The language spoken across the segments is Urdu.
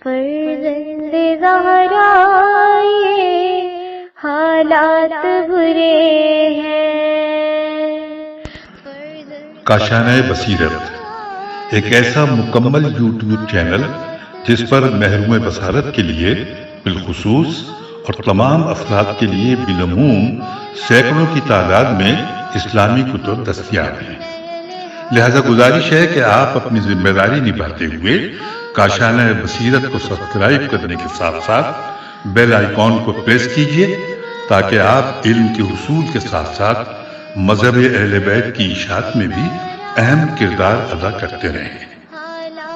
فرزند زہرا یہ حالات برے ہیں۔ کاشانۂ بصیرت ایک ایسا مکمل یوٹیوب چینل جس پر محروم بصارت کے لیے بالخصوص اور تمام افراد کے لیے بالعموم سینکڑوں کی تعداد میں اسلامی کتب دستیاب ہیں۔ لہذا گزارش ہے کہ آپ اپنی ذمہ داری نبھاتے ہوئے کاشانۂ بصیرت کو سبسکرائب کرنے کے ساتھ ساتھ بیل آئیکن کو پریس کیجیے تاکہ آپ علم کے حصول کے ساتھ ساتھ مذہب اہل بیت کی اشاعت میں بھی اہم کردار ادا کرتے رہیں۔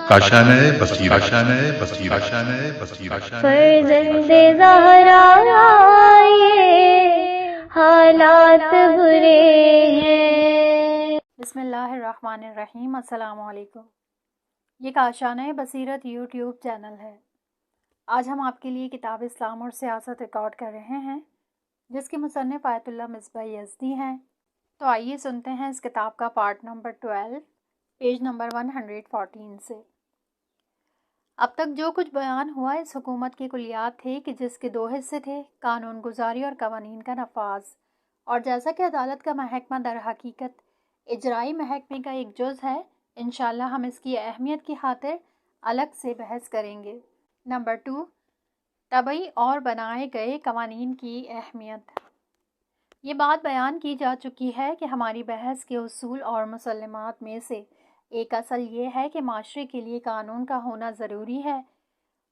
کاشانۂ بصیرت، کاشانۂ بصیرت، کاشانۂ بصیرت۔ فرزند زہرا یہ حالات برے ہیں۔ بسم اللہ الرحمن الرحیم۔ السلام علیکم۔ یہ کاشانۂ بصیرت یوٹیوب چینل ہے۔ آج ہم آپ کے لیے کتاب اسلام اور سیاست ریکارڈ کر رہے ہیں جس کے مصنف آیت اللہ مصباح یزدی ہیں۔ تو آئیے سنتے ہیں اس کتاب کا پارٹ نمبر 12 پیج نمبر 114 سے۔ اب تک جو کچھ بیان ہوا اس حکومت کی کلیات تھے کہ جس کے دو حصے تھے، قانون گزاری اور قوانین کا نفاذ، اور جیسا کہ عدالت کا محکمہ در حقیقت اجرائی محکمے کا ایک جز ہے، انشاءاللہ ہم اس کی اہمیت کی خاطر الگ سے بحث کریں گے۔ نمبر 2، طبعی اور بنائے گئے قوانین کی اہمیت۔ یہ بات بیان کی جا چکی ہے کہ ہماری بحث کے اصول اور مسلمات میں سے ایک اصل یہ ہے کہ معاشرے کے لیے قانون کا ہونا ضروری ہے،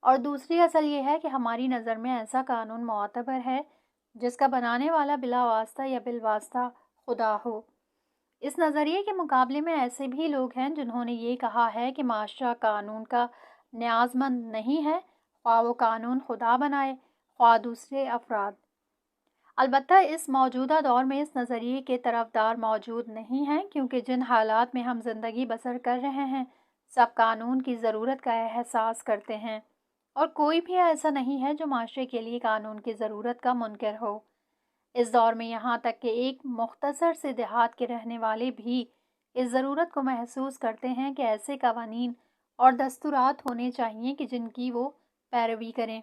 اور دوسری اصل یہ ہے کہ ہماری نظر میں ایسا قانون معتبر ہے جس کا بنانے والا بلا واسطہ یا بالواسطہ خدا ہو۔ اس نظریے کے مقابلے میں ایسے بھی لوگ ہیں جنہوں نے یہ کہا ہے کہ معاشرہ قانون کا نیازمند نہیں ہے، خواہ وہ قانون خدا بنائے خواہ دوسرے افراد۔ البتہ اس موجودہ دور میں اس نظریے کے طرفدار موجود نہیں ہیں، کیونکہ جن حالات میں ہم زندگی بسر کر رہے ہیں سب قانون کی ضرورت کا احساس کرتے ہیں، اور کوئی بھی ایسا نہیں ہے جو معاشرے کے لیے قانون کی ضرورت کا منکر ہو۔ اس دور میں یہاں تک کہ ایک مختصر سے دیہات کے رہنے والے بھی اس ضرورت کو محسوس کرتے ہیں کہ ایسے قوانین اور دستورات ہونے چاہیے کہ جن کی وہ پیروی کریں۔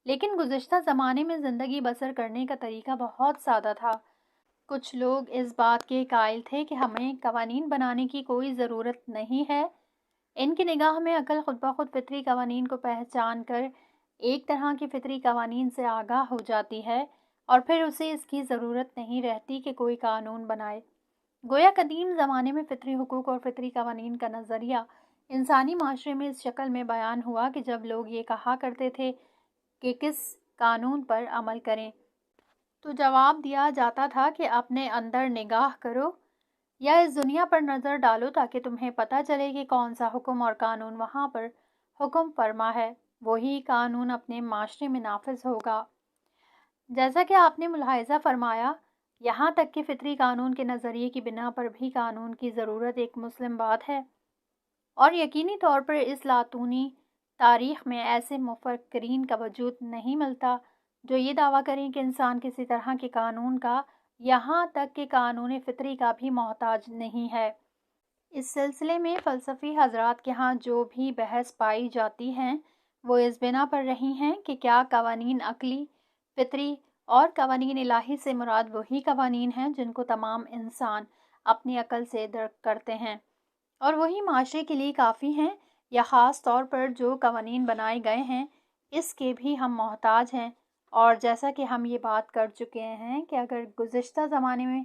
لیکن گزشتہ زمانے میں زندگی بسر کرنے کا طریقہ بہت سادہ تھا۔ کچھ لوگ اس بات کے قائل تھے کہ ہمیں قوانین بنانے کی کوئی ضرورت نہیں ہے۔ ان کی نگاہ میں عقل خود بخود فطری قوانین کو پہچان کر ایک طرح کی فطری قوانین سے آگاہ ہو جاتی ہے، اور پھر اسے اس کی ضرورت نہیں رہتی کہ کوئی قانون بنائے۔ گویا قدیم زمانے میں فطری حقوق اور فطری قوانین کا نظریہ انسانی معاشرے میں اس شکل میں بیان ہوا کہ جب لوگ یہ کہا کرتے تھے کہ کس قانون پر عمل کریں تو جواب دیا جاتا تھا کہ اپنے اندر نگاہ کرو یا اس دنیا پر نظر ڈالو تاکہ تمہیں پتہ چلے کہ کون سا حکم اور قانون وہاں پر حکم فرما ہے، وہی قانون اپنے معاشرے میں نافذ ہوگا۔ جیسا کہ آپ نے ملاحظہ فرمایا، یہاں تک کہ فطری قانون کے نظریے کی بنا پر بھی قانون کی ضرورت ایک مسلم بات ہے، اور یقینی طور پر اس لاطینی تاریخ میں ایسے مفکرین کا وجود نہیں ملتا جو یہ دعویٰ کریں کہ انسان کسی طرح کے قانون کا، یہاں تک کہ قانون فطری کا بھی محتاج نہیں ہے۔ اس سلسلے میں فلسفی حضرات کے ہاں جو بھی بحث پائی جاتی ہیں وہ اس بنا پر رہی ہیں کہ کیا قوانین عقلی، فطری اور قوانین الہی سے مراد وہی قوانین ہیں جن کو تمام انسان اپنی عقل سے درک کرتے ہیں اور وہی معاشرے کے لیے کافی ہیں، یا خاص طور پر جو قوانین بنائے گئے ہیں اس کے بھی ہم محتاج ہیں۔ اور جیسا کہ ہم یہ بات کر چکے ہیں کہ اگر گزشتہ زمانے میں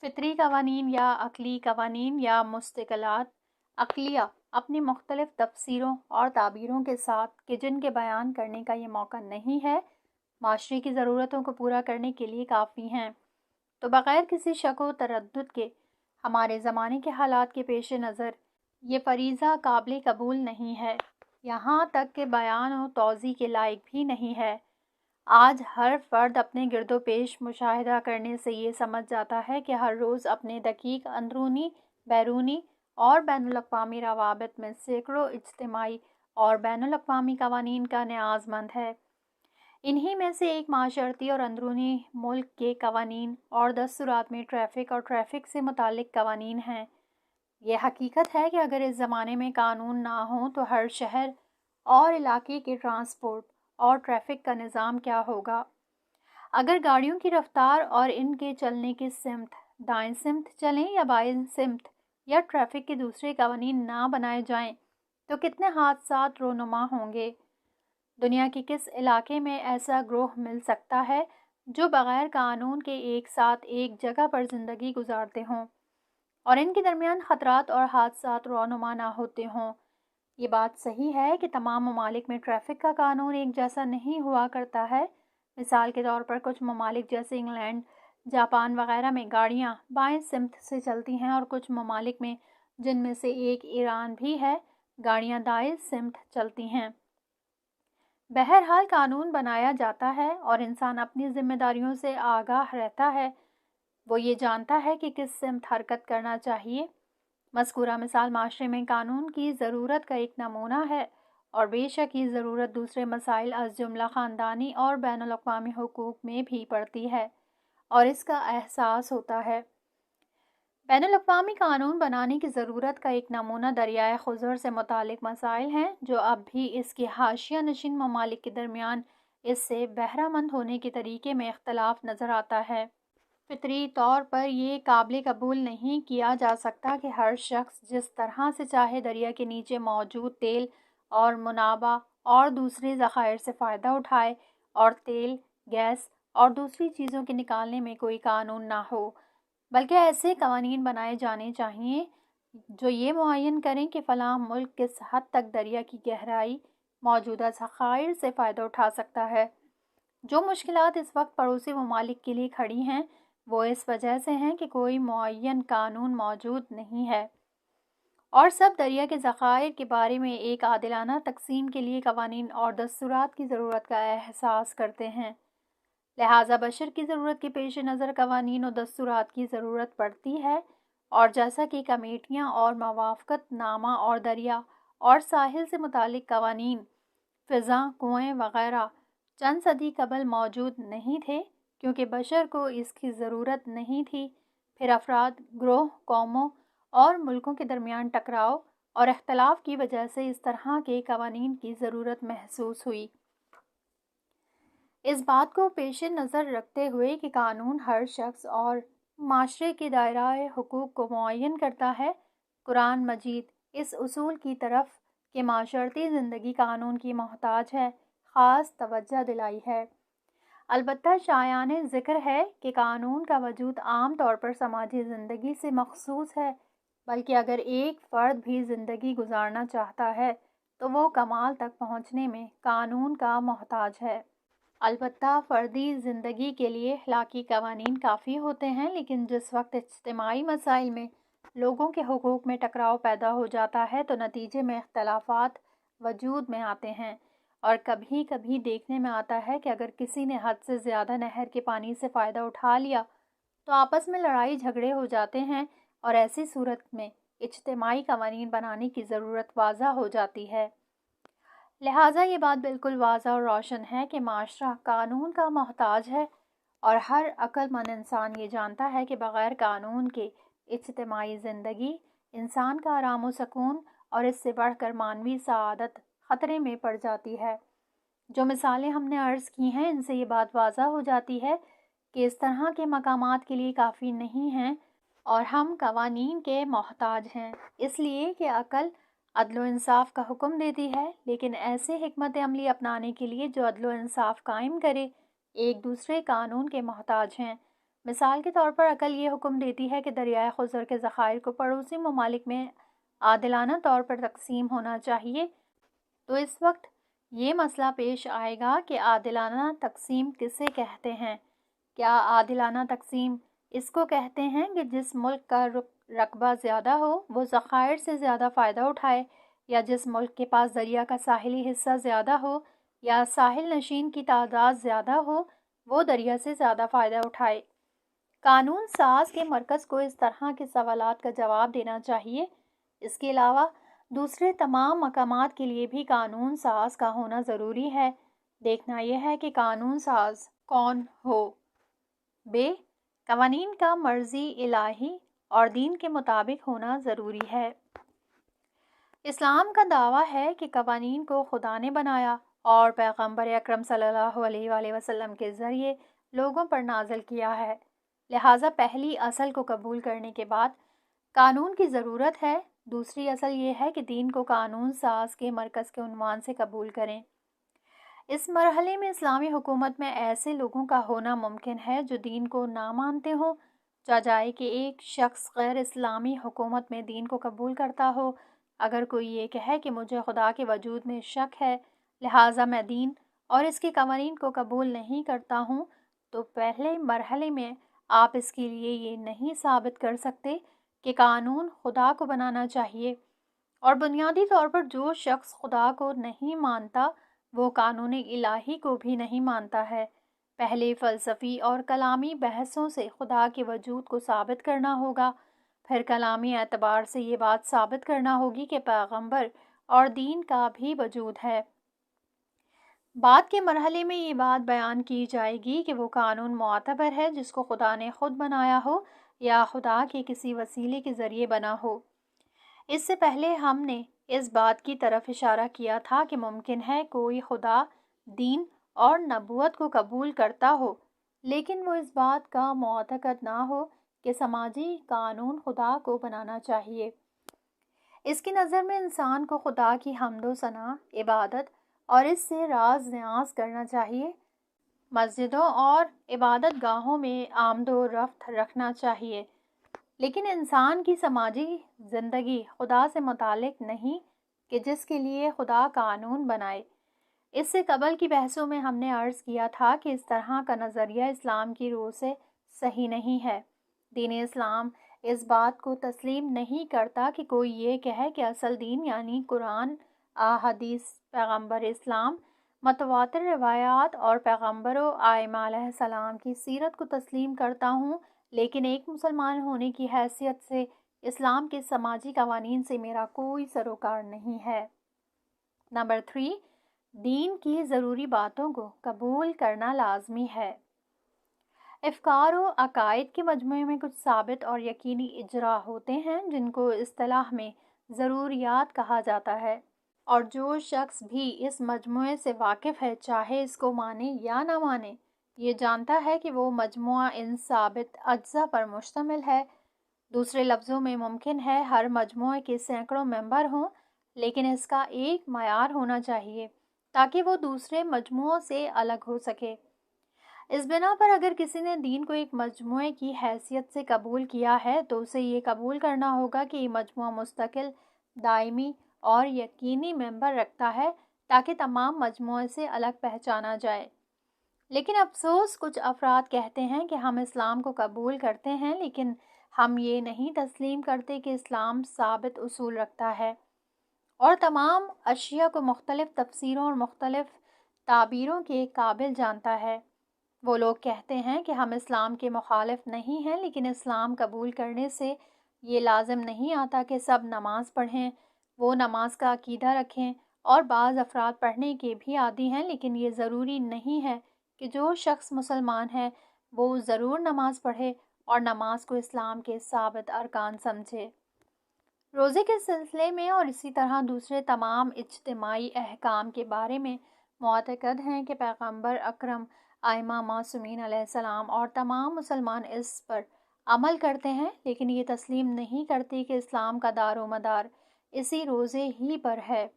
فطری قوانین یا عقلی قوانین یا مستقلات عقلیہ اپنی مختلف تفسیروں اور تعبیروں کے ساتھ کہ جن کے بیان کرنے کا یہ موقع نہیں ہے معاشرے کی ضرورتوں کو پورا کرنے کے لیے کافی ہیں، تو بغیر کسی شک و تردد کے ہمارے زمانے کے حالات کے پیش نظر یہ فریضہ قابل قبول نہیں ہے، یہاں تک کہ بیان و توضیح کے لائق بھی نہیں ہے۔ آج ہر فرد اپنے گرد و پیش مشاہدہ کرنے سے یہ سمجھ جاتا ہے کہ ہر روز اپنے دقیق اندرونی، بیرونی اور بین الاقوامی روابط میں سینکڑوں اجتماعی اور بین الاقوامی قوانین کا نیازمند ہے۔ انہی میں سے ایک معاشرتی اور اندرونی ملک کے قوانین اور دستورات میں ٹریفک اور ٹریفک سے متعلق قوانین ہیں۔ یہ حقیقت ہے کہ اگر اس زمانے میں قانون نہ ہوں تو ہر شہر اور علاقے کے ٹرانسپورٹ اور ٹریفک کا نظام کیا ہوگا؟ اگر گاڑیوں کی رفتار اور ان کے چلنے کی سمت دائیں سمت چلیں یا بائیں سمت، یا ٹریفک کے دوسرے قوانین نہ بنائے جائیں تو کتنے حادثات رونما ہوں گے؟ دنیا کے کس علاقے میں ایسا گروہ مل سکتا ہے جو بغیر قانون کے ایک ساتھ ایک جگہ پر زندگی گزارتے ہوں اور ان کے درمیان خطرات اور حادثات رونما نہ ہوتے ہوں؟ یہ بات صحیح ہے کہ تمام ممالک میں ٹریفک کا قانون ایک جیسا نہیں ہوا کرتا ہے۔ مثال کے طور پر کچھ ممالک جیسے انگلینڈ، جاپان وغیرہ میں گاڑیاں بائیں سمت سے چلتی ہیں، اور کچھ ممالک میں جن میں سے ایک ایران بھی ہے، گاڑیاں دائیں سمت چلتی ہیں۔ بہرحال قانون بنایا جاتا ہے اور انسان اپنی ذمہ داریوں سے آگاہ رہتا ہے، وہ یہ جانتا ہے کہ کس سمت حرکت کرنا چاہیے۔ مذکورہ مثال معاشرے میں قانون کی ضرورت کا ایک نمونہ ہے، اور بے شک یہ ضرورت دوسرے مسائل از جملہ خاندانی اور بین الاقوامی حقوق میں بھی پڑتی ہے اور اس کا احساس ہوتا ہے۔ بین الاقوامی قانون بنانے کی ضرورت کا ایک نمونہ دریائے خزر سے متعلق مسائل ہیں، جو اب بھی اس کے حاشیہ نشین ممالک کے درمیان اس سے بہرہ مند ہونے کے طریقے میں اختلاف نظر آتا ہے۔ فطری طور پر یہ قابل قبول نہیں کیا جا سکتا کہ ہر شخص جس طرح سے چاہے دریا کے نیچے موجود تیل اور منابع اور دوسرے ذخائر سے فائدہ اٹھائے، اور تیل، گیس اور دوسری چیزوں کے نکالنے میں کوئی قانون نہ ہو، بلکہ ایسے قوانین بنائے جانے چاہیے جو یہ معین کریں کہ فلاں ملک کس حد تک دریا کی گہرائی موجودہ ذخائر سے فائدہ اٹھا سکتا ہے۔ جو مشکلات اس وقت پڑوسی ممالک کے لیے کھڑی ہیں وہ اس وجہ سے ہیں کہ کوئی معین قانون موجود نہیں ہے، اور سب دریا کے ذخائر کے بارے میں ایک عادلانہ تقسیم کے لیے قوانین اور دستورات کی ضرورت کا احساس کرتے ہیں۔ لہٰذا بشر کی ضرورت کے پیش نظر قوانین و دستورات کی ضرورت پڑتی ہے، اور جیسا کہ کمیٹیاں اور موافقت نامہ اور دریا اور ساحل سے متعلق قوانین، فضاء، کنویں وغیرہ چند صدی قبل موجود نہیں تھے کیونکہ بشر کو اس کی ضرورت نہیں تھی، پھر افراد، گروہ، قوموں اور ملکوں کے درمیان ٹکراؤ اور اختلاف کی وجہ سے اس طرح کے قوانین کی ضرورت محسوس ہوئی۔ اس بات کو پیش نظر رکھتے ہوئے کہ قانون ہر شخص اور معاشرے کے دائرہ حقوق کو معین کرتا ہے، قرآن مجید اس اصول کی طرف کہ معاشرتی زندگی قانون کی محتاج ہے خاص توجہ دلائی ہے۔ البتہ شایان ذکر ہے کہ قانون کا وجود عام طور پر سماجی زندگی سے مخصوص ہے، بلکہ اگر ایک فرد بھی زندگی گزارنا چاہتا ہے تو وہ کمال تک پہنچنے میں قانون کا محتاج ہے۔ البتہ فردی زندگی کے لیے اخلاقی قوانین کافی ہوتے ہیں، لیکن جس وقت اجتماعی مسائل میں لوگوں کے حقوق میں ٹکراؤ پیدا ہو جاتا ہے تو نتیجے میں اختلافات وجود میں آتے ہیں، اور کبھی کبھی دیکھنے میں آتا ہے کہ اگر کسی نے حد سے زیادہ نہر کے پانی سے فائدہ اٹھا لیا تو آپس میں لڑائی جھگڑے ہو جاتے ہیں، اور ایسی صورت میں اجتماعی قوانین بنانے کی ضرورت واضح ہو جاتی ہے۔ لہٰذا یہ بات بالکل واضح اور روشن ہے کہ معاشرہ قانون کا محتاج ہے، اور ہر عقل مند انسان یہ جانتا ہے کہ بغیر قانون کے اجتماعی زندگی، انسان کا آرام و سکون اور اس سے بڑھ کر معنوی سعادت خطرے میں پڑ جاتی ہے۔ جو مثالیں ہم نے عرض کی ہیں ان سے یہ بات واضح ہو جاتی ہے کہ اس طرح کے مقامات کے لیے کافی نہیں ہیں اور ہم قوانین کے محتاج ہیں، اس لیے کہ عقل عدل و انصاف کا حکم دیتی ہے، لیکن ایسے حکمت عملی اپنانے کے لیے جو عدل و انصاف قائم کرے ایک دوسرے قانون کے محتاج ہیں۔ مثال کے طور پر عقل یہ حکم دیتی ہے کہ دریائے خزر کے ذخائر کو پڑوسی ممالک میں عادلانہ طور پر تقسیم ہونا چاہیے، تو اس وقت یہ مسئلہ پیش آئے گا کہ عادلانہ تقسیم کسے کہتے ہیں؟ کیا عادلانہ تقسیم اس کو کہتے ہیں کہ جس ملک کا رقبہ زیادہ ہو وہ ذخائر سے زیادہ فائدہ اٹھائے، یا جس ملک کے پاس دریا کا ساحلی حصہ زیادہ ہو یا ساحل نشین کی تعداد زیادہ ہو وہ دریا سے زیادہ فائدہ اٹھائے؟ قانون ساز کے مرکز کو اس طرح کے سوالات کا جواب دینا چاہیے۔ اس کے علاوہ دوسرے تمام مقامات کے لیے بھی قانون ساز کا ہونا ضروری ہے۔ دیکھنا یہ ہے کہ قانون ساز کون ہو۔ بے قوانین کا مرضی الہی اور دین کے مطابق ہونا ضروری ہے۔ اسلام کا دعویٰ ہے کہ قوانین کو خدا نے بنایا اور پیغمبر اکرم صلی اللہ علیہ وآلہ وسلم کے ذریعے لوگوں پر نازل کیا ہے۔ لہٰذا پہلی اصل کو قبول کرنے کے بعد قانون کی ضرورت ہے۔ دوسری اصل یہ ہے کہ دین کو قانون ساز کے مرکز کے عنوان سے قبول کریں۔ اس مرحلے میں اسلامی حکومت میں ایسے لوگوں کا ہونا ممکن ہے جو دین کو نہ مانتے ہوں، جائے کہ ایک شخص غیر اسلامی حکومت میں دین کو قبول کرتا ہو۔ اگر کوئی یہ کہے کہ مجھے خدا کے وجود میں شک ہے لہٰذا میں دین اور اس کے قوانین کو قبول نہیں کرتا ہوں، تو پہلے مرحلے میں آپ اس کے لیے یہ نہیں ثابت کر سکتے کہ قانون خدا کو بنانا چاہیے، اور بنیادی طور پر جو شخص خدا کو نہیں مانتا وہ قانون الہی کو بھی نہیں مانتا ہے۔ پہلے فلسفی اور کلامی بحثوں سے خدا کے وجود کو ثابت کرنا ہوگا، پھر کلامی اعتبار سے یہ بات ثابت کرنا ہوگی کہ پیغمبر اور دین کا بھی وجود ہے۔ بعد کے مرحلے میں یہ بات بیان کی جائے گی کہ وہ قانون معتبر ہے جس کو خدا نے خود بنایا ہو یا خدا کے کسی وسیلے کے ذریعے بنا ہو۔ اس سے پہلے ہم نے اس بات کی طرف اشارہ کیا تھا کہ ممکن ہے کوئی خدا، دین اور نبوت کو قبول کرتا ہو لیکن وہ اس بات کا معتقد نہ ہو کہ سماجی قانون خدا کو بنانا چاہیے۔ اس کی نظر میں انسان کو خدا کی حمد و ثنا، عبادت اور اس سے راز نیاز کرنا چاہیے، مسجدوں اور عبادت گاہوں میں آمد و رفت رکھنا چاہیے، لیکن انسان کی سماجی زندگی خدا سے متعلق نہیں کہ جس کے لیے خدا قانون بنائے۔ اس سے قبل کی بحثوں میں ہم نے عرض کیا تھا کہ اس طرح کا نظریہ اسلام کی روح سے صحیح نہیں ہے۔ دین اسلام اس بات کو تسلیم نہیں کرتا کہ کوئی یہ کہے کہ اصل دین یعنی قرآن، احادیث پیغمبر اسلام، متواتر روایات اور پیغمبر و ائمہ علیہ السلام کی سیرت کو تسلیم کرتا ہوں، لیکن ایک مسلمان ہونے کی حیثیت سے اسلام کے سماجی قوانین سے میرا کوئی سروکار نہیں ہے۔ نمبر 3، دین کی ضروری باتوں کو قبول کرنا لازمی ہے۔ افکار و عقائد کے مجموعے میں کچھ ثابت اور یقینی اجراء ہوتے ہیں جن کو اصطلاح میں ضروریات کہا جاتا ہے، اور جو شخص بھی اس مجموعے سے واقف ہے چاہے اس کو مانے یا نہ مانے، یہ جانتا ہے کہ وہ مجموعہ ان ثابت اجزاء پر مشتمل ہے۔ دوسرے لفظوں میں ممکن ہے ہر مجموعے کے سینکڑوں ممبر ہوں لیکن اس کا ایک معیار ہونا چاہیے تاکہ وہ دوسرے مجموعوں سے الگ ہو سکے۔ اس بنا پر اگر کسی نے دین کو ایک مجموعے کی حیثیت سے قبول کیا ہے تو اسے یہ قبول کرنا ہوگا کہ یہ مجموعہ مستقل، دائمی اور یقینی ممبر رکھتا ہے تاکہ تمام مجموعے سے الگ پہچانا جائے۔ لیکن افسوس کچھ افراد کہتے ہیں کہ ہم اسلام کو قبول کرتے ہیں لیکن ہم یہ نہیں تسلیم کرتے کہ اسلام ثابت اصول رکھتا ہے اور تمام اشیاء کو مختلف تفسیروں اور مختلف تعبیروں کے قابل جانتا ہے۔ وہ لوگ کہتے ہیں کہ ہم اسلام کے مخالف نہیں ہیں لیکن اسلام قبول کرنے سے یہ لازم نہیں آتا کہ سب نماز پڑھیں، وہ نماز کا عقیدہ رکھیں، اور بعض افراد پڑھنے کے بھی عادی ہیں لیکن یہ ضروری نہیں ہے کہ جو شخص مسلمان ہے وہ ضرور نماز پڑھے اور نماز کو اسلام کے ثابت ارکان سمجھے۔ روزے کے سلسلے میں اور اسی طرح دوسرے تمام اجتماعی احکام کے بارے میں معتقد ہیں کہ پیغمبر اکرم، ائمہ معصومین علیہ السلام اور تمام مسلمان اس پر عمل کرتے ہیں، لیکن یہ تسلیم نہیں کرتے کہ اسلام کا دار و مدار اسی روزے ہی پر ہے۔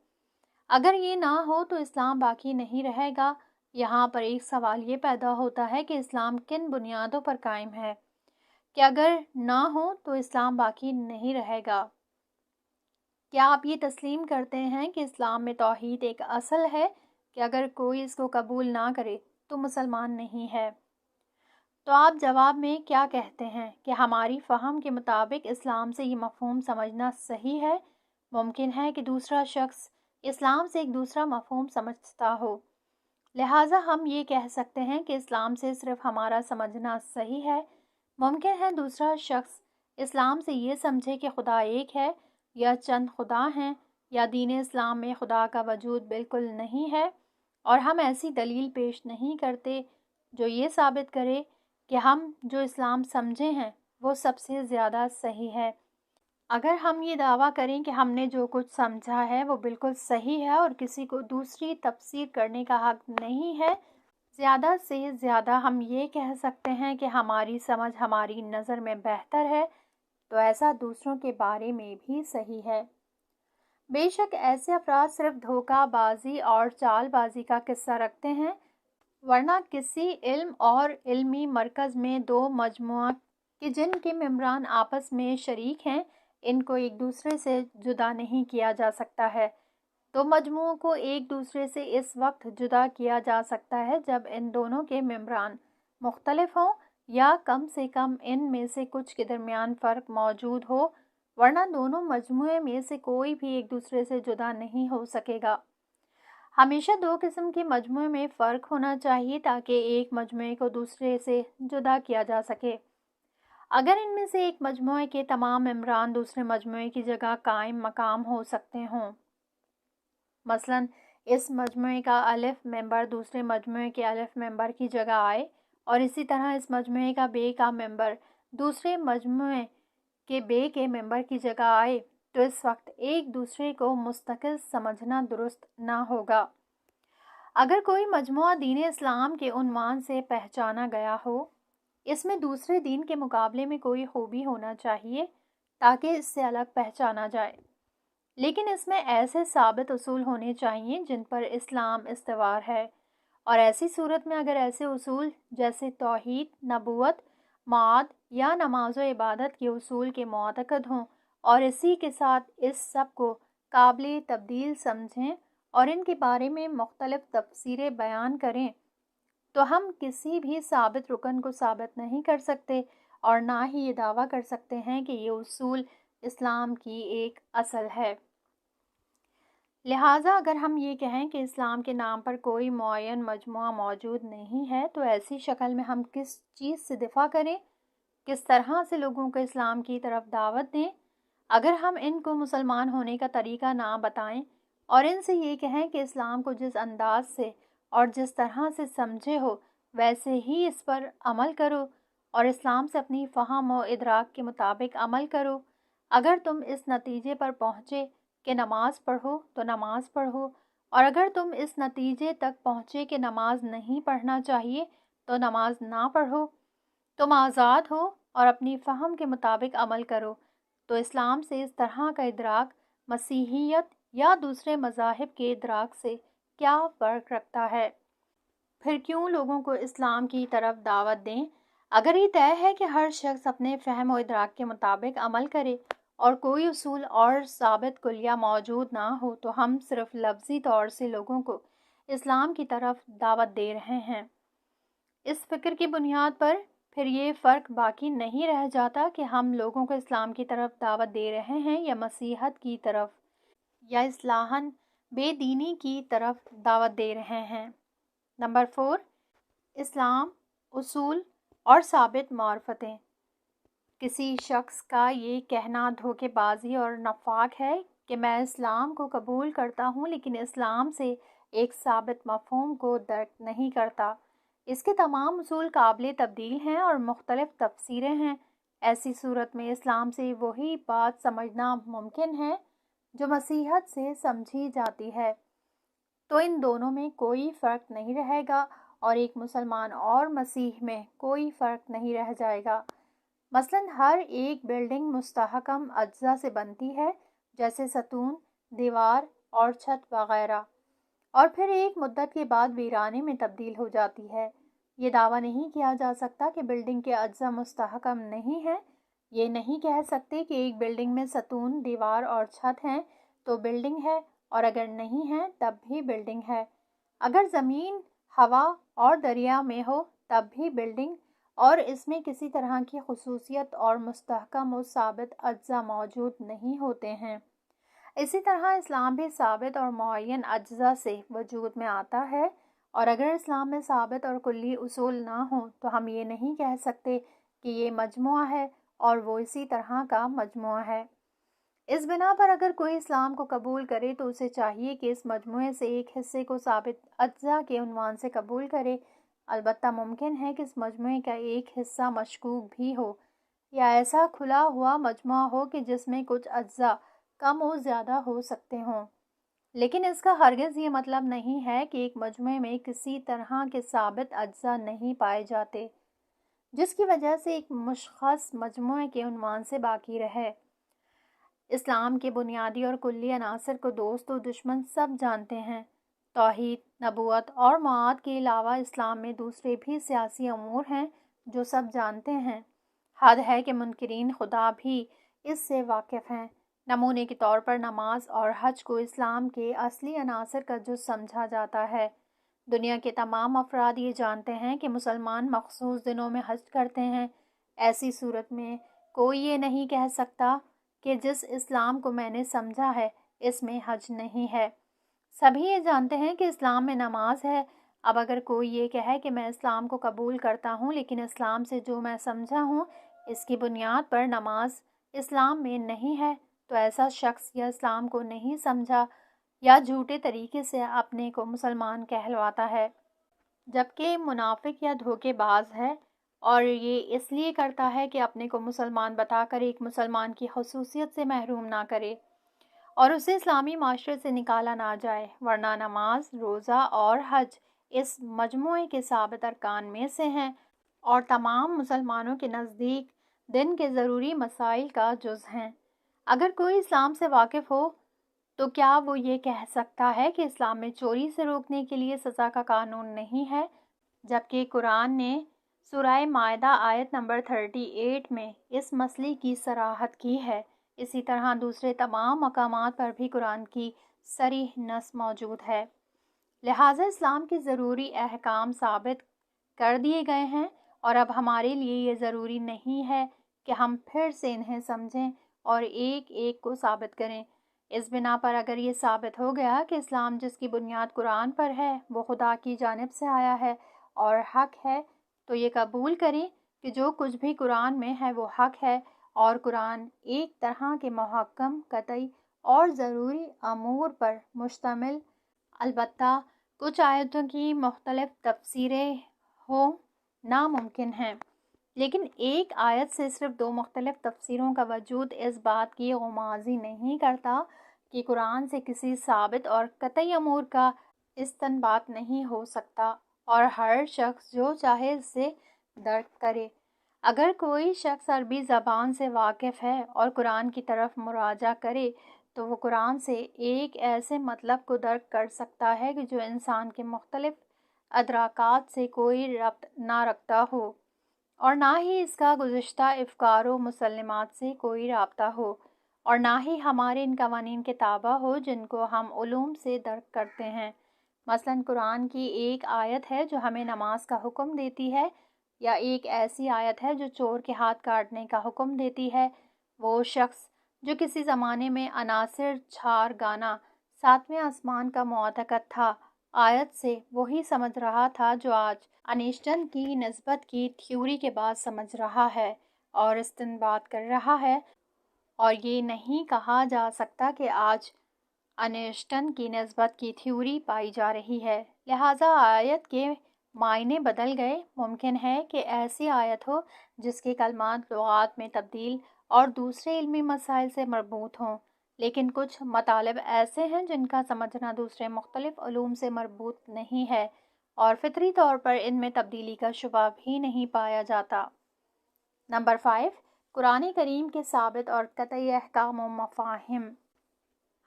اگر یہ نہ ہو تو اسلام باقی نہیں رہے گا۔ یہاں پر ایک سوال یہ پیدا ہوتا ہے کہ اسلام کن بنیادوں پر قائم ہے کہ اگر نہ ہو تو اسلام باقی نہیں رہے گا؟ کیا آپ یہ تسلیم کرتے ہیں کہ اسلام میں توحید ایک اصل ہے کہ اگر کوئی اس کو قبول نہ کرے تو مسلمان نہیں ہے؟ تو آپ جواب میں کیا کہتے ہیں کہ ہماری فہم کے مطابق اسلام سے یہ مفہوم سمجھنا صحیح ہے؟ ممکن ہے کہ دوسرا شخص اسلام سے ایک دوسرا مفہوم سمجھتا ہو، لہٰذا ہم یہ کہہ سکتے ہیں کہ اسلام سے صرف ہمارا سمجھنا صحیح ہے۔ ممکن ہے دوسرا شخص اسلام سے یہ سمجھے کہ خدا ایک ہے یا چند خدا ہیں، یا دین اسلام میں خدا کا وجود بالکل نہیں ہے، اور ہم ایسی دلیل پیش نہیں کرتے جو یہ ثابت کرے کہ ہم جو اسلام سمجھے ہیں وہ سب سے زیادہ صحیح ہے۔ اگر ہم یہ دعویٰ کریں کہ ہم نے جو کچھ سمجھا ہے وہ بالکل صحیح ہے اور کسی کو دوسری تفسیر کرنے کا حق نہیں ہے، زیادہ سے زیادہ ہم یہ کہہ سکتے ہیں کہ ہماری سمجھ ہماری نظر میں بہتر ہے، تو ایسا دوسروں کے بارے میں بھی صحیح ہے۔ بے شک ایسے افراد صرف دھوکہ بازی اور چال بازی کا قصہ رکھتے ہیں، ورنہ کسی علم اور علمی مرکز میں دو مجموعہ کہ جن کے ممبران آپس میں شریک ہیں، ان کو ایک دوسرے سے جدا نہیں کیا جا سکتا ہے۔ دو مجموعوں کو ایک دوسرے سے اس وقت جدا کیا جا سکتا ہے جب ان دونوں کے ممبران مختلف ہوں یا کم سے کم ان میں سے کچھ کے درمیان فرق موجود ہو، ورنہ دونوں مجموعے میں سے کوئی بھی ایک دوسرے سے جدا نہیں ہو سکے گا۔ ہمیشہ دو قسم کے مجموعے میں فرق ہونا چاہیے تاکہ ایک مجموعے کو دوسرے سے جدا کیا جا سکے۔ اگر ان میں سے ایک مجموعے کے تمام ممبران دوسرے مجموعے کی جگہ قائم مقام ہو سکتے ہوں، مثلاً اس مجموعے کا الف ممبر دوسرے مجموعے کے الف ممبر کی جگہ آئے اور اسی طرح اس مجموعے کا بے کا ممبر دوسرے مجموعے کے بے کے ممبر کی جگہ آئے، تو اس وقت ایک دوسرے کو مستقل سمجھنا درست نہ ہوگا۔ اگر کوئی مجموعہ دین اسلام کے عنوان سے پہچانا گیا ہو، اس میں دوسرے دین کے مقابلے میں کوئی خوبی ہونا چاہیے تاکہ اس سے الگ پہچانا جائے، لیکن اس میں ایسے ثابت اصول ہونے چاہیے جن پر اسلام استوار ہے، اور ایسی صورت میں اگر ایسے اصول جیسے توحید، نبوت، معاد یا نماز و عبادت کے اصول کے معتقد ہوں اور اسی کے ساتھ اس سب کو قابل تبدیل سمجھیں اور ان کے بارے میں مختلف تفسیریں بیان کریں، تو ہم کسی بھی ثابت رکن کو ثابت نہیں کر سکتے اور نہ ہی یہ دعویٰ کر سکتے ہیں کہ یہ اصول اسلام کی ایک اصل ہے۔ لہٰذا اگر ہم یہ کہیں کہ اسلام کے نام پر کوئی معین مجموعہ موجود نہیں ہے، تو ایسی شکل میں ہم کس چیز سے دفاع کریں، کس طرح سے لوگوں کو اسلام کی طرف دعوت دیں؟ اگر ہم ان کو مسلمان ہونے کا طریقہ نہ بتائیں اور ان سے یہ کہیں کہ اسلام کو جس انداز سے اور جس طرح سے سمجھے ہو ویسے ہی اس پر عمل کرو اور اسلام سے اپنی فہم و ادراک کے مطابق عمل کرو، اگر تم اس نتیجے پر پہنچے کہ نماز پڑھو تو نماز پڑھو، اور اگر تم اس نتیجے تک پہنچے کہ نماز نہیں پڑھنا چاہیے تو نماز نہ پڑھو، تم آزاد ہو اور اپنی فہم کے مطابق عمل کرو، تو اسلام سے اس طرح کا ادراک مسیحیت یا دوسرے مذاہب کے ادراک سے کیا فرق رکھتا ہے؟ پھر کیوں لوگوں کو اسلام کی طرف دعوت دیں؟ اگر یہ طے ہے کہ ہر شخص اپنے فہم و ادراک کے مطابق عمل کرے اور کوئی اصول اور ثابت کلیہ موجود نہ ہو، تو ہم صرف لفظی طور سے لوگوں کو اسلام کی طرف دعوت دے رہے ہیں۔ اس فکر کی بنیاد پر پھر یہ فرق باقی نہیں رہ جاتا کہ ہم لوگوں کو اسلام کی طرف دعوت دے رہے ہیں یا مسیحیت کی طرف یا اصطلاحاً بے دینی کی طرف دعوت دے رہے ہیں۔ نمبر 4، اسلام، اصول اور ثابت معرفتیں۔ کسی شخص کا یہ کہنا دھوکے بازی اور نفاق ہے کہ میں اسلام کو قبول کرتا ہوں لیکن اسلام سے ایک ثابت مفہوم کو درک نہیں کرتا، اس کے تمام اصول قابل تبدیل ہیں اور مختلف تفسیریں ہیں۔ ایسی صورت میں اسلام سے وہی بات سمجھنا ممکن ہے جو مسیحیت سے سمجھی جاتی ہے، تو ان دونوں میں کوئی فرق نہیں رہے گا اور ایک مسلمان اور مسیح میں کوئی فرق نہیں رہ جائے گا۔ مثلاً ہر ایک بلڈنگ مستحکم اجزاء سے بنتی ہے، جیسے ستون، دیوار اور چھت وغیرہ، اور پھر ایک مدت کے بعد ویرانے میں تبدیل ہو جاتی ہے۔ یہ دعویٰ نہیں کیا جا سکتا کہ بلڈنگ کے اجزاء مستحکم نہیں ہیں۔ یہ نہیں کہہ سکتے کہ ایک بلڈنگ میں ستون، دیوار اور چھت ہیں تو بلڈنگ ہے، اور اگر نہیں ہے تب بھی بلڈنگ ہے۔ اگر زمین، ہوا اور دریا میں ہو تب بھی بلڈنگ، اور اس میں کسی طرح کی خصوصیت اور مستحکم و ثابت اجزاء موجود نہیں ہوتے ہیں۔ اسی طرح اسلام بھی ثابت اور معین اجزاء سے وجود میں آتا ہے، اور اگر اسلام میں ثابت اور کلی اصول نہ ہوں تو ہم یہ نہیں کہہ سکتے کہ یہ مجموعہ ہے اور وہ اسی طرح کا مجموعہ ہے۔ اس بنا پر اگر کوئی اسلام کو قبول کرے تو اسے چاہیے کہ اس مجموعے سے ایک حصے کو ثابت اجزاء کے عنوان سے قبول کرے، البتہ ممکن ہے کہ اس مجموعے کا ایک حصہ مشکوک بھی ہو، یا ایسا کھلا ہوا مجموعہ ہو کہ جس میں کچھ اجزاء کم و زیادہ ہو سکتے ہوں، لیکن اس کا ہرگز یہ مطلب نہیں ہے کہ ایک مجموعے میں کسی طرح کے ثابت اجزاء نہیں پائے جاتے جس کی وجہ سے ایک مشخص مجموعے کے عنوان سے باقی رہے۔ اسلام کے بنیادی اور کلی عناصر کو دوست و دشمن سب جانتے ہیں۔ توحید، نبوت اور معاد کے علاوہ اسلام میں دوسرے بھی سیاسی امور ہیں جو سب جانتے ہیں۔ حد ہے کہ منکرین خدا بھی اس سے واقف ہیں۔ نمونے کے طور پر نماز اور حج کو اسلام کے اصلی عناصر کا جز سمجھا جاتا ہے۔ دنیا کے تمام افراد یہ جانتے ہیں کہ مسلمان مخصوص دنوں میں حج کرتے ہیں۔ ایسی صورت میں کوئی یہ نہیں کہہ سکتا کہ جس اسلام کو میں نے سمجھا ہے اس میں حج نہیں ہے۔ سبھی یہ جانتے ہیں کہ اسلام میں نماز ہے۔ اب اگر کوئی یہ کہے کہ میں اسلام کو قبول کرتا ہوں لیکن اسلام سے جو میں سمجھا ہوں اس کی بنیاد پر نماز اسلام میں نہیں ہے، تو ایسا شخص یا اسلام کو نہیں سمجھا یا جھوٹے طریقے سے اپنے کو مسلمان کہلواتا ہے، جبکہ منافق یا دھوکے باز ہے اور یہ اس لیے کرتا ہے کہ اپنے کو مسلمان بتا کر ایک مسلمان کی خصوصیت سے محروم نہ کرے اور اسے اسلامی معاشرے سے نکالا نہ جائے، ورنہ نماز، روزہ اور حج اس مجموعے کے ثابت ارکان میں سے ہیں اور تمام مسلمانوں کے نزدیک دن کے ضروری مسائل کا جز ہیں۔ اگر کوئی اسلام سے واقف ہو تو کیا وہ یہ کہہ سکتا ہے کہ اسلام میں چوری سے روکنے کے لیے سزا کا قانون نہیں ہے، جبکہ قرآن نے سورہ مائدہ آیت نمبر 38 میں اس مسئلے کی صراحت کی ہے۔ اسی طرح دوسرے تمام مقامات پر بھی قرآن کی صریح نص موجود ہے۔ لہٰذا اسلام کے ضروری احکام ثابت کر دیے گئے ہیں اور اب ہمارے لیے یہ ضروری نہیں ہے کہ ہم پھر سے انہیں سمجھیں اور ایک ایک کو ثابت کریں۔ اس بنا پر اگر یہ ثابت ہو گیا کہ اسلام جس کی بنیاد قرآن پر ہے وہ خدا کی جانب سے آیا ہے اور حق ہے، تو یہ قبول کریں کہ جو کچھ بھی قرآن میں ہے وہ حق ہے اور قرآن ایک طرح کے محکم، قطعی اور ضروری امور پر مشتمل، البتہ کچھ آیتوں کی مختلف تفسیریں ہوں ناممکن ہیں، لیکن ایک آیت سے صرف دو مختلف تفسیروں کا وجود اس بات کی غمازی نہیں کرتا کہ قرآن سے کسی ثابت اور قطعی امور کا استنباط نہیں ہو سکتا اور ہر شخص جو چاہے اس سے درک کرے۔ اگر کوئی شخص عربی زبان سے واقف ہے اور قرآن کی طرف مراجعہ کرے تو وہ قرآن سے ایک ایسے مطلب کو درک کر سکتا ہے کہ جو انسان کے مختلف ادراکات سے کوئی ربط نہ رکھتا ہو اور نہ ہی اس کا گزشتہ افکار و مسلمات سے کوئی رابطہ ہو اور نہ ہی ہمارے ان قوانین کے تابع ہو جن کو ہم علوم سے درک کرتے ہیں۔ مثلاً قرآن کی ایک آیت ہے جو ہمیں نماز کا حکم دیتی ہے، یا ایک ایسی آیت ہے جو چور کے ہاتھ کاٹنے کا حکم دیتی ہے۔ وہ شخص جو کسی زمانے میں عناصر چھار گانا ساتویں آسمان کا معتقد تھا، آیت سے وہی سمجھ رہا تھا جو آج انیشٹن کی نسبت کی تھیوری کے بعد سمجھ رہا ہے اور استنباط کر رہا ہے، اور یہ نہیں کہا جا سکتا کہ آج انیشٹن کی نسبت کی تھیوری پائی جا رہی ہے۔ لہٰذا آیت کے معنی بدل گئے۔ ممکن ہے کہ ایسی آیت ہو جس کے کلمات لغات میں تبدیل اور دوسرے علمی مسائل سے مربوط ہوں، لیکن کچھ مطالب ایسے ہیں جن کا سمجھنا دوسرے مختلف علوم سے مربوط نہیں ہے اور فطری طور پر ان میں تبدیلی کا شبہ بھی نہیں پایا جاتا۔ نمبر 5، قرآن کریم کے ثابت اور قطعی احکام و مفاہیم۔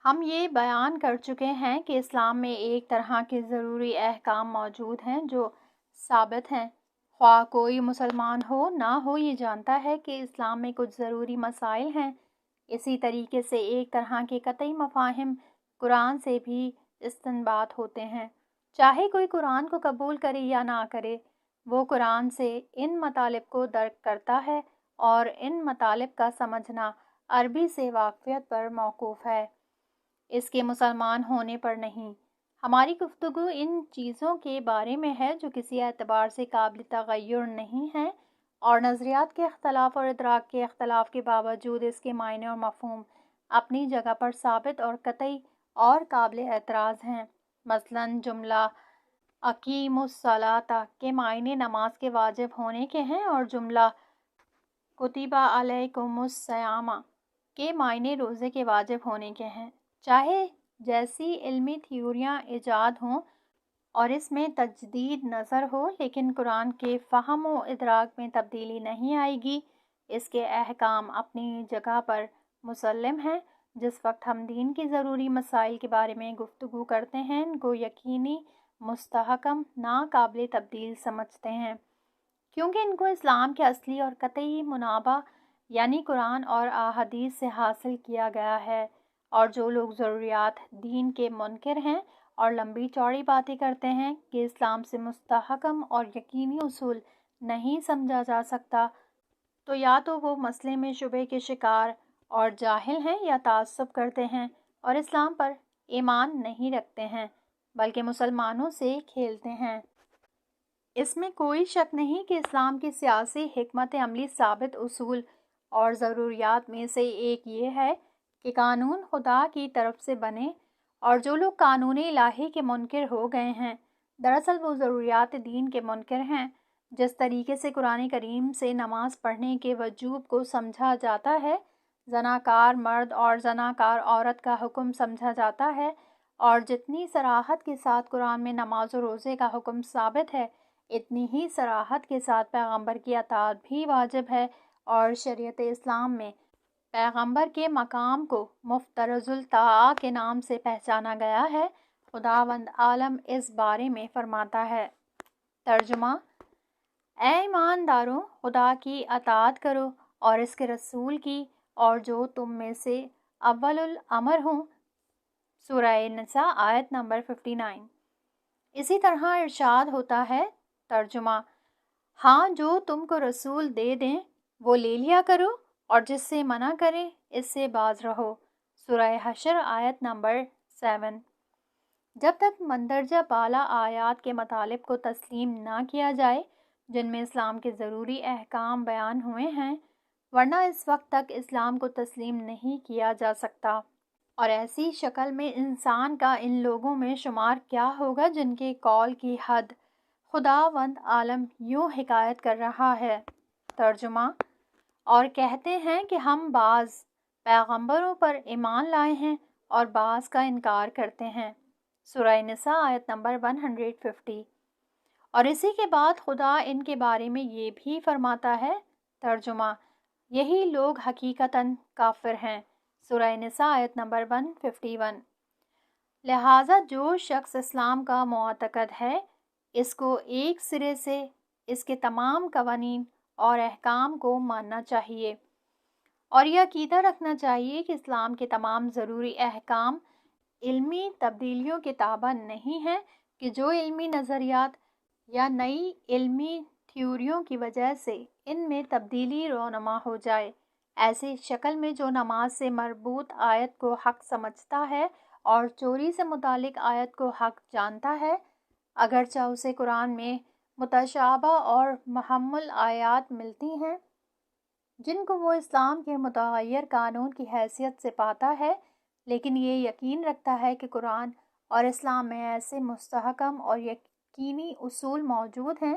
ہم یہ بیان کر چکے ہیں کہ اسلام میں ایک طرح کے ضروری احکام موجود ہیں جو ثابت ہیں۔ خواہ کوئی مسلمان ہو نہ ہو یہ جانتا ہے کہ اسلام میں کچھ ضروری مسائل ہیں۔ اسی طریقے سے ایک طرح کے قطعی مفاہیم قرآن سے بھی استنباط ہوتے ہیں۔ چاہے کوئی قرآن کو قبول کرے یا نہ کرے، وہ قرآن سے ان مطالب کو درک کرتا ہے اور ان مطالب کا سمجھنا عربی سے واقفیت پر موقوف ہے، اس کے مسلمان ہونے پر نہیں۔ ہماری گفتگو ان چیزوں کے بارے میں ہے جو کسی اعتبار سے قابل تغیر نہیں ہیں اور نظریات کے اختلاف اور ادراک کے اختلاف کے باوجود اس کے معنی اور مفہوم اپنی جگہ پر ثابت اور قطعی اور قابل اعتراض ہیں۔ مثلاً جملہ اقیموا الصلاۃ کے معنی نماز کے واجب ہونے کے ہیں اور جملہ کتبہ علیکم الصیام کے معنی روزے کے واجب ہونے کے ہیں، چاہے جیسی علمی تھیوریاں ایجاد ہوں اور اس میں تجدید نظر ہو، لیکن قرآن کے فہم و ادراک میں تبدیلی نہیں آئے گی۔ اس کے احکام اپنی جگہ پر مسلم ہیں۔ جس وقت ہم دین کی ضروری مسائل کے بارے میں گفتگو کرتے ہیں، ان کو یقینی، مستحکم، ناقابل تبدیل سمجھتے ہیں، کیونکہ ان کو اسلام کے اصلی اور قطعی منابع یعنی قرآن اور احادیث سے حاصل کیا گیا ہے۔ اور جو لوگ ضروریات دین کے منکر ہیں اور لمبی چوڑی باتیں کرتے ہیں کہ اسلام سے مستحکم اور یقینی اصول نہیں سمجھا جا سکتا، تو یا تو وہ مسئلے میں شبہ کے شکار اور جاہل ہیں، یا تعصب کرتے ہیں اور اسلام پر ایمان نہیں رکھتے ہیں بلکہ مسلمانوں سے کھیلتے ہیں۔ اس میں کوئی شک نہیں کہ اسلام کی سیاسی حکمت عملی ثابت اصول اور ضروریات میں سے ایک یہ ہے کہ قانون خدا کی طرف سے بنے، اور جو لوگ قانون الہی کے منکر ہو گئے ہیں دراصل وہ ضروریات دین کے منکر ہیں۔ جس طریقے سے قرآن کریم سے نماز پڑھنے کے وجوب کو سمجھا جاتا ہے، زناکار مرد اور زناکار عورت کا حکم سمجھا جاتا ہے، اور جتنی صراحت کے ساتھ قرآن میں نماز و روزے کا حکم ثابت ہے، اتنی ہی صراحت کے ساتھ پیغمبر کی اطاعت بھی واجب ہے، اور شریعت اسلام میں پیغمبر کے مقام کو مفترض الطاعہ کے نام سے پہچانا گیا ہے۔ خداوند عالم اس بارے میں فرماتا ہے۔ ترجمہ: اے ایمانداروں، خدا کی اطاعت کرو اور اس کے رسول کی، اور جو تم میں سے اول الامر ہوں۔ سورہ نساء آیت نمبر 59۔ اسی طرح ارشاد ہوتا ہے۔ ترجمہ: ہاں، جو تم کو رسول دے دیں وہ لے لیا کرو، اور جس سے منع کریں اس سے باز رہو۔ سورہ حشر آیت نمبر 7۔ جب تک مندرجہ بالا آیات کے مطالب کو تسلیم نہ کیا جائے جن میں اسلام کے ضروری احکام بیان ہوئے ہیں، ورنہ اس وقت تک اسلام کو تسلیم نہیں کیا جا سکتا، اور ایسی شکل میں انسان کا ان لوگوں میں شمار کیا ہوگا جن کے قول کی حد خداوند عالم یوں حکایت کر رہا ہے۔ ترجمہ: اور کہتے ہیں کہ ہم بعض پیغمبروں پر ایمان لائے ہیں اور بعض کا انکار کرتے ہیں۔ سورہ نساء آیت نمبر 150۔ اور اسی کے بعد خدا ان کے بارے میں یہ بھی فرماتا ہے۔ ترجمہ: یہی لوگ حقیقتاً کافر ہیں۔ سورہ نساء آیت نمبر 151۔ لہٰذا جو شخص اسلام کا معتقد ہے، اس کو ایک سرے سے اس کے تمام قوانین اور احکام کو ماننا چاہیے، اور یہ عقیدہ رکھنا چاہیے کہ اسلام کے تمام ضروری احکام علمی تبدیلیوں کے تابع نہیں ہیں کہ جو علمی نظریات یا نئی علمی تھیوریوں کی وجہ سے ان میں تبدیلی رونما ہو جائے۔ ایسی شکل میں جو نماز سے مربوط آیت کو حق سمجھتا ہے اور چوری سے متعلق آیت کو حق جانتا ہے، اگرچہ اسے قرآن میں متشابہ اور محمل آیات ملتی ہیں جن کو وہ اسلام کے متغیر قانون کی حیثیت سے پاتا ہے، لیکن یہ یقین رکھتا ہے کہ قرآن اور اسلام میں ایسے مستحکم اور یقینی اصول موجود ہیں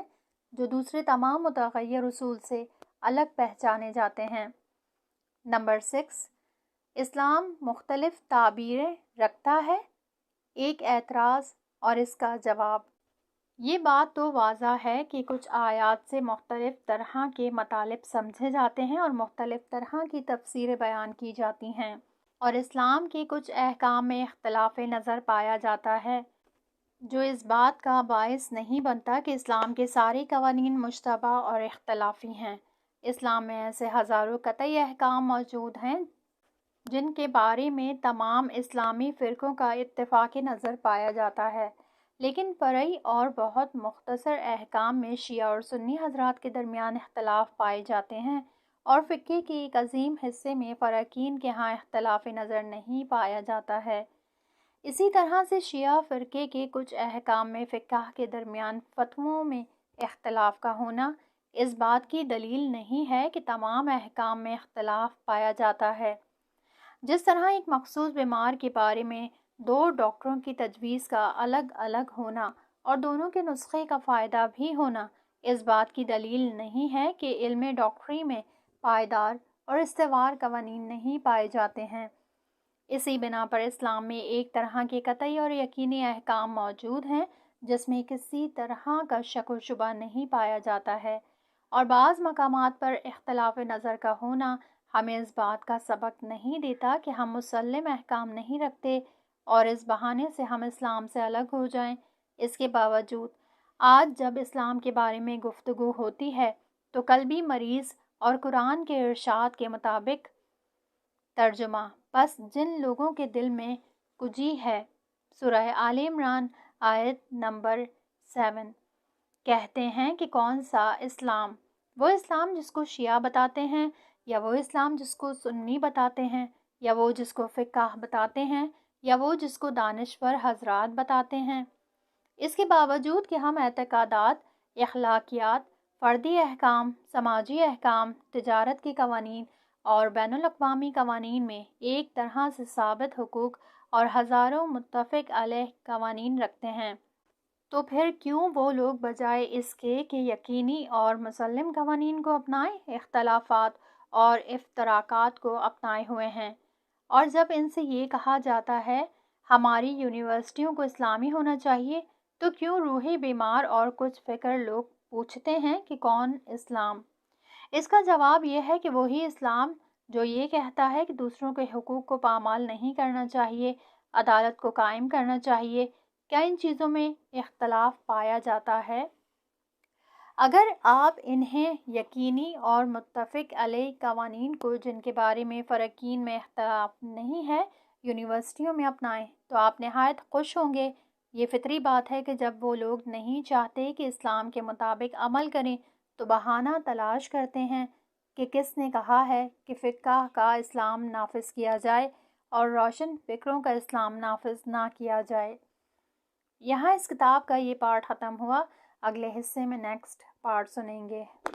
جو دوسرے تمام متغیر اصول سے الگ پہچانے جاتے ہیں۔ نمبر 6، اسلام مختلف تعبیریں رکھتا ہے۔ ایک اعتراض اور اس کا جواب۔ یہ بات تو واضح ہے کہ کچھ آیات سے مختلف طرح کے مطالب سمجھے جاتے ہیں اور مختلف طرح کی تفسیریں بیان کی جاتی ہیں، اور اسلام کے کچھ احکام میں اختلاف نظر پایا جاتا ہے، جو اس بات کا باعث نہیں بنتا کہ اسلام کے سارے قوانین مشتبہ اور اختلافی ہیں۔ اسلام میں ایسے ہزاروں قطعی احکام موجود ہیں جن کے بارے میں تمام اسلامی فرقوں کا اتفاق نظر پایا جاتا ہے، لیکن فرعی اور بہت مختصر احکام میں شیعہ اور سنی حضرات کے درمیان اختلاف پائے جاتے ہیں، اور فقہ کے ایک عظیم حصے میں فراقین کے ہاں اختلاف نظر نہیں پایا جاتا ہے۔ اسی طرح سے شیعہ فرقے کے کچھ احکام میں فقہ کے درمیان فتووں میں اختلاف کا ہونا اس بات کی دلیل نہیں ہے کہ تمام احکام میں اختلاف پایا جاتا ہے۔ جس طرح ایک مخصوص بیمار کے بارے میں دو ڈاکٹروں کی تجویز کا الگ الگ ہونا اور دونوں کے نسخے کا فائدہ بھی ہونا اس بات کی دلیل نہیں ہے کہ علم ڈاکٹری میں پائیدار اور استوار قوانین نہیں پائے جاتے ہیں۔ اسی بنا پر اسلام میں ایک طرح کے قطعی اور یقینی احکام موجود ہیں جس میں کسی طرح کا شک و شبہ نہیں پایا جاتا ہے، اور بعض مقامات پر اختلاف نظر کا ہونا ہمیں اس بات کا سبق نہیں دیتا کہ ہم مسلم احکام نہیں رکھتے اور اس بہانے سے ہم اسلام سے الگ ہو جائیں۔ اس کے باوجود آج جب اسلام کے بارے میں گفتگو ہوتی ہے تو قلبی مریض اور قرآن کے ارشاد کے مطابق ترجمہ بس جن لوگوں کے دل میں کجی ہے، سورہ آل عمران آیت نمبر 7، کہتے ہیں کہ کون سا اسلام؟ وہ اسلام جس کو شیعہ بتاتے ہیں، یا وہ اسلام جس کو سنی بتاتے ہیں، یا وہ جس کو فقہ بتاتے ہیں، یا وہ جس کو دانشور حضرات بتاتے ہیں؟ اس کے باوجود کہ ہم اعتقادات، اخلاقیات، فردی احکام، سماجی احکام، تجارت کے قوانین اور بین الاقوامی قوانین میں ایک طرح سے ثابت حقوق اور ہزاروں متفق علیہ قوانین رکھتے ہیں، تو پھر کیوں وہ لوگ بجائے اس کے کہ یقینی اور مسلم قوانین کو اپنائیں، اختلافات اور افتراقات کو اپنائے ہوئے ہیں؟ اور جب ان سے یہ کہا جاتا ہے ہماری یونیورسٹیوں کو اسلامی ہونا چاہیے، تو کیوں روحی بیمار اور کچھ فکر لوگ پوچھتے ہیں کہ کون اسلام؟ اس کا جواب یہ ہے کہ وہی اسلام جو یہ کہتا ہے کہ دوسروں کے حقوق کو پامال نہیں کرنا چاہیے، عدالت کو قائم کرنا چاہیے۔ کیا ان چیزوں میں اختلاف پایا جاتا ہے؟ اگر آپ انہیں یقینی اور متفق علیہ قوانین کو، جن کے بارے میں فرقین میں اختلاف نہیں ہے، یونیورسٹیوں میں اپنائیں تو آپ نہایت خوش ہوں گے۔ یہ فطری بات ہے کہ جب وہ لوگ نہیں چاہتے کہ اسلام کے مطابق عمل کریں تو بہانہ تلاش کرتے ہیں کہ کس نے کہا ہے کہ فقہ کا اسلام نافذ کیا جائے اور روشن فکروں کا اسلام نافذ نہ کیا جائے۔ یہاں اس کتاب کا یہ پارٹ ختم ہوا، اگلے حصے میں نیکسٹ پارٹ سنیں گے۔